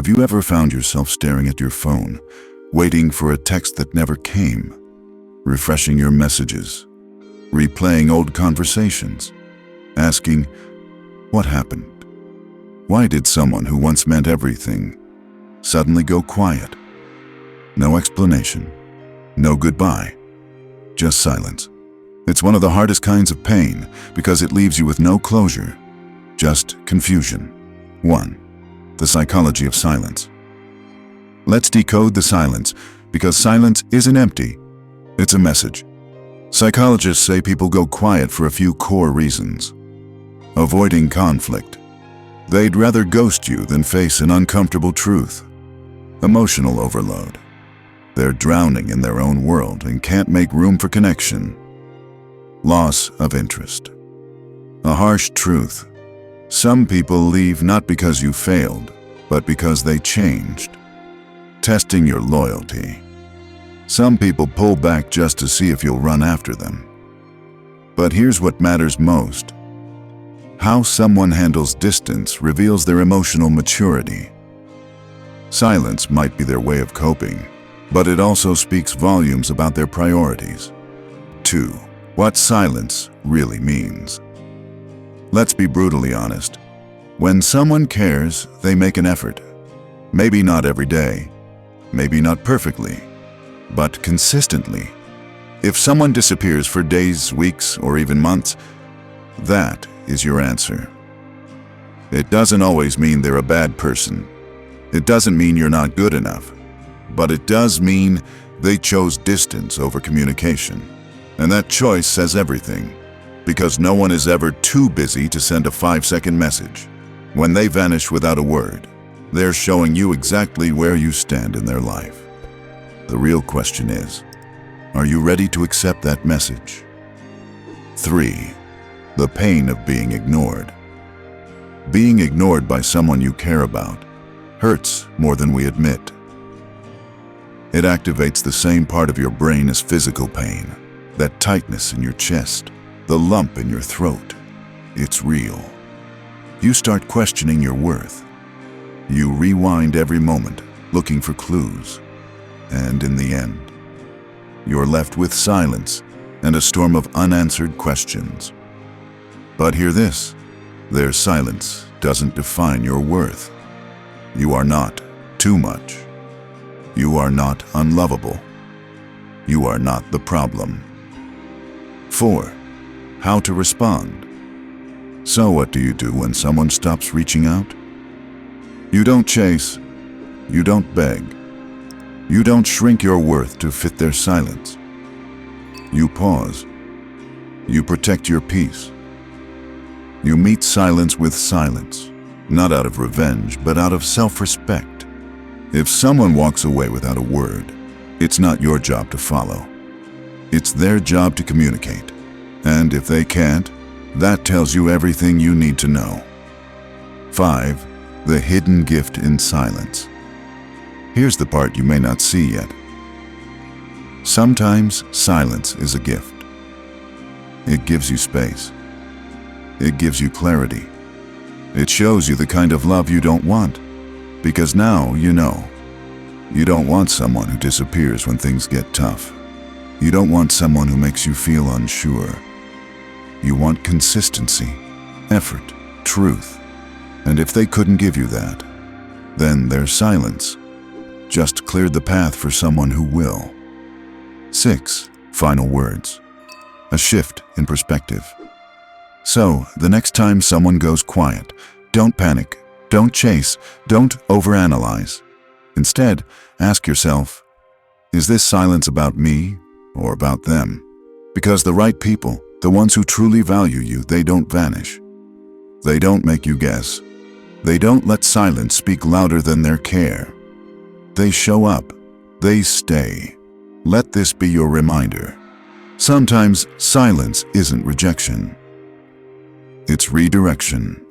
Have you ever found yourself staring at your phone, waiting for a text that never came, refreshing your messages, replaying old conversations, asking, what happened? Why did someone who once meant everything suddenly go quiet? No explanation, no goodbye, just silence. It's one of the hardest kinds of pain because it leaves you with no closure, just confusion. 1. The psychology of silence. Let's decode the silence, because silence isn't empty, it's a message. Psychologists say people go quiet for a few core reasons. Avoiding conflict. They'd rather ghost you than face an uncomfortable truth. Emotional overload. They're drowning in their own world and can't make room for connection. Loss of interest. A harsh truth. Some people leave not because you failed, but because they changed. Testing your loyalty. Some people pull back just to see if you'll run after them. But here's what matters most. How someone handles distance reveals their emotional maturity. Silence might be their way of coping, but it also speaks volumes about their priorities. 2. What silence really means. Let's be brutally honest. When someone cares, they make an effort. Maybe not every day, maybe not perfectly, but consistently. If someone disappears for days, weeks, or even months, that is your answer. It doesn't always mean they're a bad person. It doesn't mean you're not good enough. But it does mean they chose distance over communication. And that choice says everything. Because no one is ever too busy to send a 5-second message. When they vanish without a word, they're showing you exactly where you stand in their life. The real question is, are you ready to accept that message? 3. The pain of being ignored. Being ignored by someone you care about hurts more than we admit. It activates the same part of your brain as physical pain, that tightness in your chest. The lump in your throat, it's real. You start questioning your worth. You rewind every moment, looking for clues. And in the end, you're left with silence and a storm of unanswered questions. But hear this, their silence doesn't define your worth. You are not too much. You are not unlovable. You are not the problem. 4. How to respond. So what do you do when someone stops reaching out? You don't chase. You don't beg. You don't shrink your worth to fit their silence. You pause. You protect your peace. You meet silence with silence, not out of revenge, but out of self-respect. If someone walks away without a word, it's not your job to follow. It's their job to communicate. And if they can't, that tells you everything you need to know. 5. The hidden gift in silence. Here's the part you may not see yet. Sometimes silence is a gift. It gives you space. It gives you clarity. It shows you the kind of love you don't want, because now you know. You don't want someone who disappears when things get tough. You don't want someone who makes you feel unsure. You want consistency, effort, truth. And if they couldn't give you that, then their silence just cleared the path for someone who will. 6. Final words. A shift in perspective. So, the next time someone goes quiet, don't panic, don't chase, don't overanalyze. Instead, ask yourself, is this silence about me or about them? Because the right people, the ones who truly value you, they don't vanish. They don't make you guess. They don't let silence speak louder than their care. They show up. They stay. Let this be your reminder. Sometimes silence isn't rejection. It's redirection.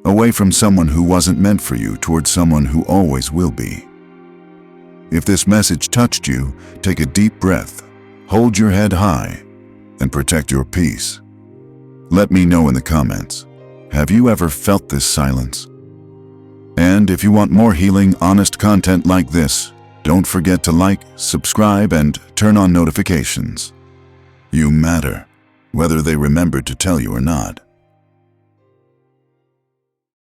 Away from someone who wasn't meant for you towards someone who always will be. If this message touched you, take a deep breath, hold your head high, and protect your peace. Let me know in the comments. Have you ever felt this silence? And if you want more healing, honest content like this, don't forget to like, subscribe, and turn on notifications. You matter, whether they remember to tell you or not.